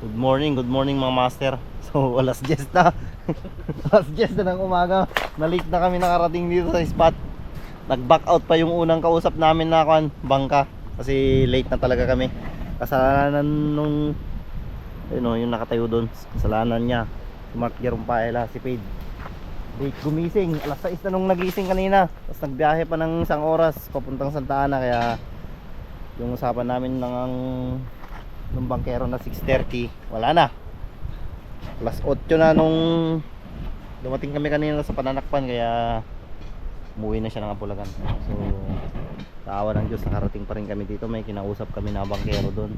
Good morning mga master. So alas 10 na. Alas 10 na ng umaga. Na-late na kami nakarating dito sa spot. Nag-back out pa yung unang kausap namin na bangka. Kasi late na talaga kami. Kasalanan nung yung nakatayo doon. Kasalanan niya. Si Mark Jerome Paela, si Paid. Late gumising. Alas 6 na nung nagising kanina. Tapos nagbiyahe pa ng isang oras papuntang Santa Ana. Kaya yung usapan namin ng bangkero na 6:30 wala na. Alas 8 na nung dumating kami kanina sa Pananakpan. Kaya umuwi na siya ng Apulagan. So sa awa ng Diyos nakarating pa rin kami dito. May kinausap kami na bangkero doon,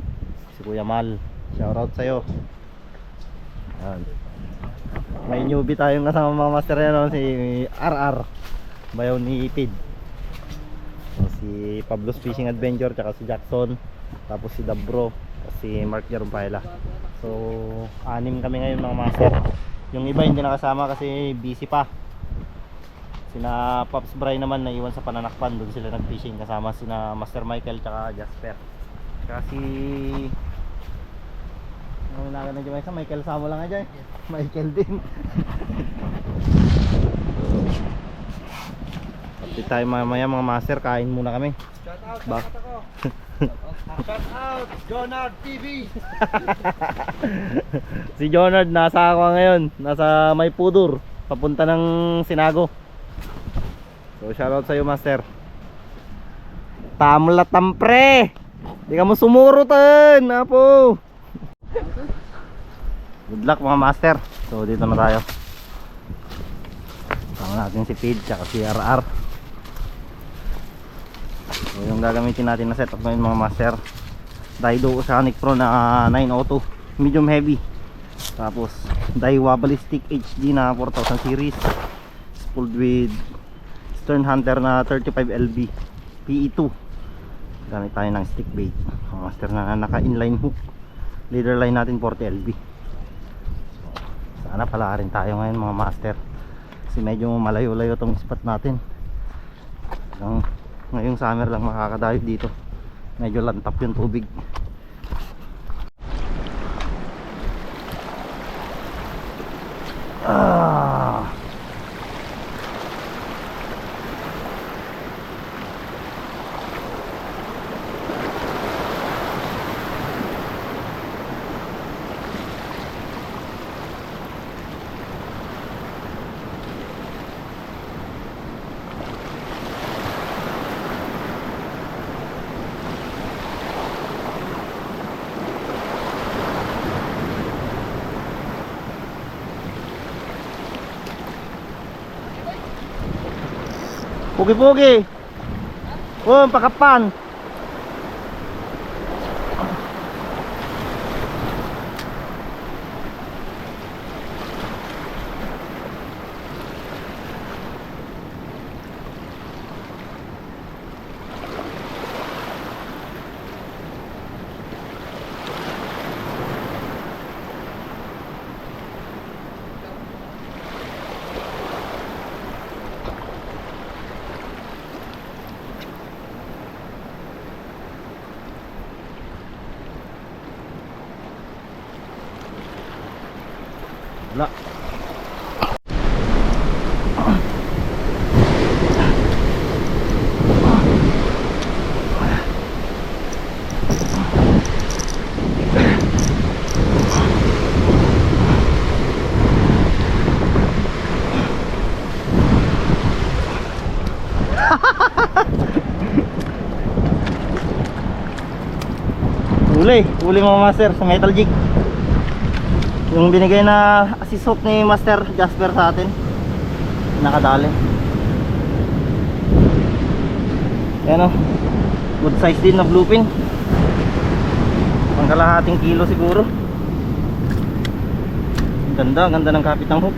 si Kuya Mal. Shoutout sa'yo. Ayan. May newbie tayong kasama mga master yan, si RR bayaw ni Pid. So, si Pablo's Fishing Adventure, tsaka si Jackson, tapos si Dabro, si Mark Jerome Paela. So 6 kami ngayon mga master. Yung iba hindi nakasama kasi busy pa. Sina Pops Bray naman naiwan sa Pananakpan. Doon sila nag-fishing kasama sina Master Michael tsaka Jasper. Tsaka si na dyan sa Michael Samo lang nga dyan. Michael din. Update tayo mamaya mga master. Kain muna kami. Shout out, shout out, Jonard TV. Si Jonard nasa ako ngayon. Nasa Maypudur, papunta ng Sinago. So shoutout sa'yo master. Tamlatam pre. Di ka mo sumurutan apo. Good luck mga master. So dito na tayo. Sama natin si Pid tsaka si RR. So yung gagamitin natin na setup ngayon mga master, Daido Oceanic Pro na 902 medium heavy. Tapos Daiwa Ballistic HD na 4000 series, spooled with Stern Hunter na 35 LB PE2. Gamit tayo ng stick bait mga master na naka inline hook. Leader line natin 40 LB. So, sana pala rin tayo ngayon mga master, kasi medyo malayo-layo tong spot natin. Ngayong summer lang makakadive dito. Medyo lantap yung tubig. Pugi-pugi. Oh, pakapan. Wala. Uli mga master sa metal jig. Yung binigay na assist hook ni Master Jasper sa atin, nakadali. Ayan o, good size din na bluefin. Pang kalahating kilo siguro. Ganda ng kapit ng hook.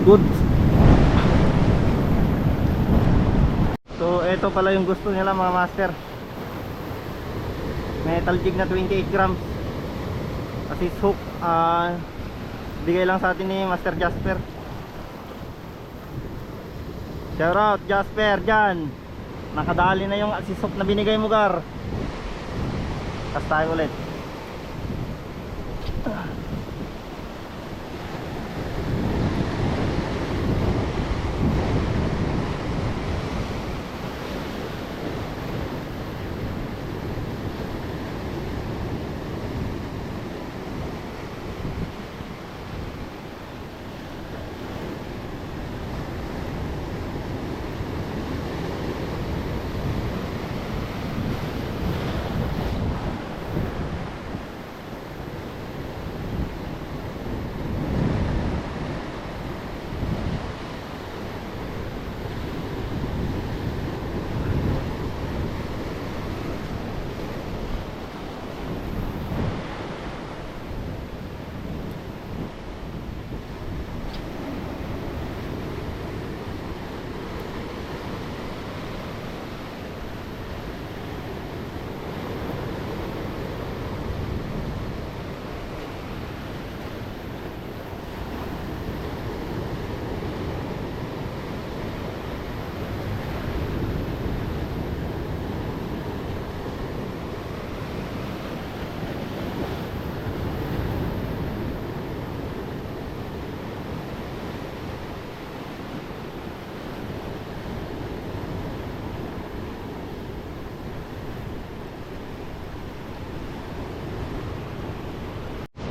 Good. So ito pala yung gusto nila mga master. Metal jig na 28 grams. Assist hook. Bigay lang sa atin ni Master Jasper. Shout out Jasper dyan. Nakadali na yung asisok na binigay mo, Gar. Tas tayo ulit.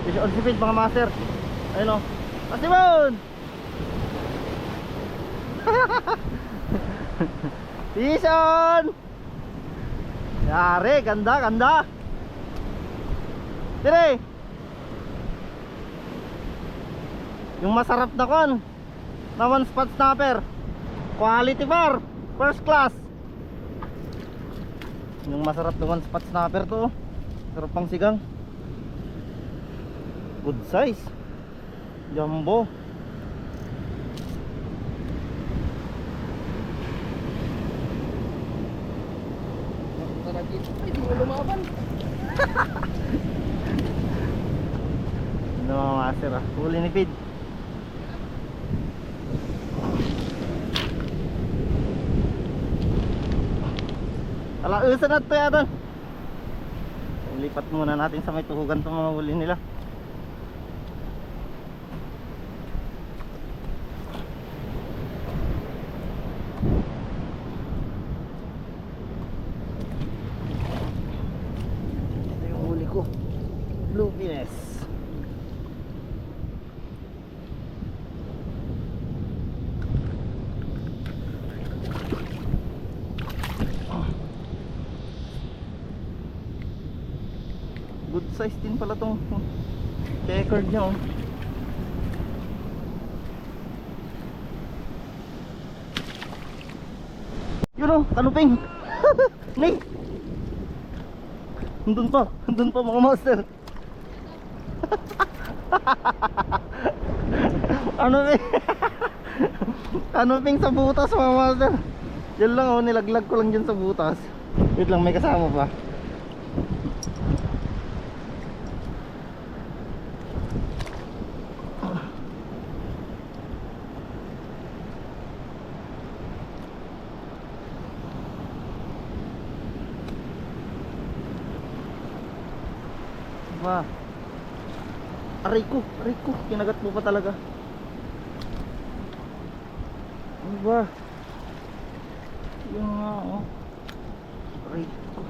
Fish on sipid mga master. Ayun o. Pasibon! Fish on! Yari, ganda, ganda. Tire! Yung masarap na kon na one spot snapper. Quality bar, first class. Yung masarap na one spot snapper to. Sarap pang sigang. Good size. Jumbo. Ay, di mo lumaban. Ano mga master ah. Huli ni Pid. Alausan na ito yata. Lipat muna natin sa may tuhugan itong mga huli nila. Ito yung huli ko. Blue Venus. Good size din pala tong checkered niya oh. Yun oh, kanuping. Ning. Nandun pa mga master. Kanuping. Kanuping sa butas mga master. Yan lang oh, nilaglag ko lang dyan sa butas. Wait lang, may kasama pa. Ba, aray ko, kinagat mo pa talaga. Ano ba? Yung nga oh. Aray ko.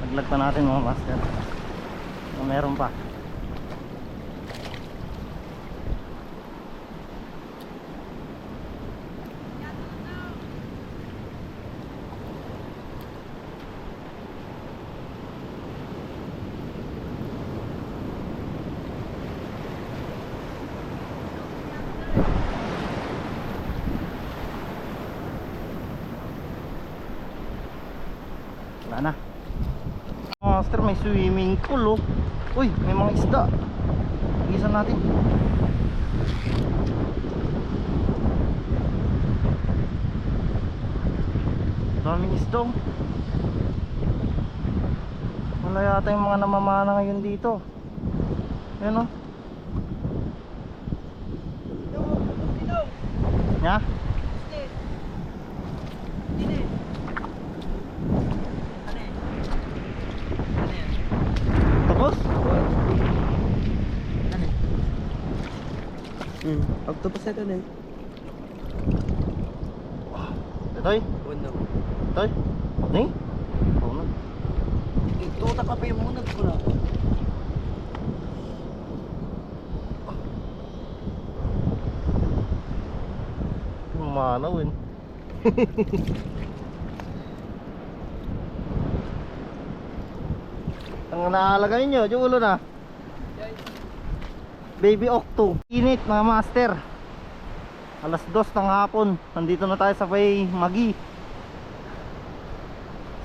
Naglag pa natin mga master. Meron pa. Wala na. Master, may swimming pool oh. Uy, may mga isda. Igisan natin. Daming isda oh. Wala yata yung mga namamana ngayon dito. Ayan o. Nga? Tapos? Octopus na ito na eh. Itoy? Uno. Itoy? Ni? Oo na. Ito, takapay mo na ko na. Manaw yun. Ang naalagay nyo, yung ulo na. Baby Octo. Init mga master. Alas 2 ng hapon. Nandito na tayo sa Bay Magi.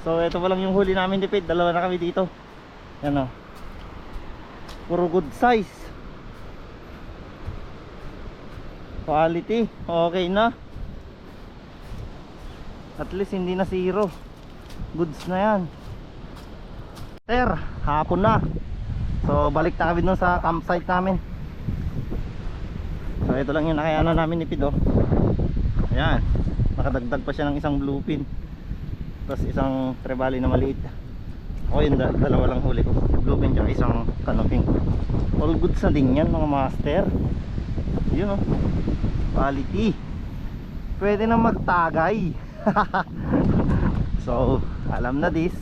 So ito pa lang yung huli namin dipid. Dalawa na kami dito. Yan o. Puro good size. Quality. Okay na. At least hindi na zero. Goods na yan. Sir, hapon na. So balik na kami dun sa campsite namin. So ito lang yung nakayanan namin ni Pido. Ayan. Nakadagdag pa siya ng isang bluefin. Tapos isang trevally na maliit. O yun, dalawa lang huli ko. Bluefin tsaka isang canoping. All goods na din yan mga master. Yun o. Quality. Pwede na magtagay. So alam na this.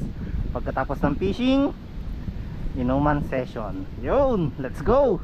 Pagkatapos ng fishing, inuman session. Yun, let's go.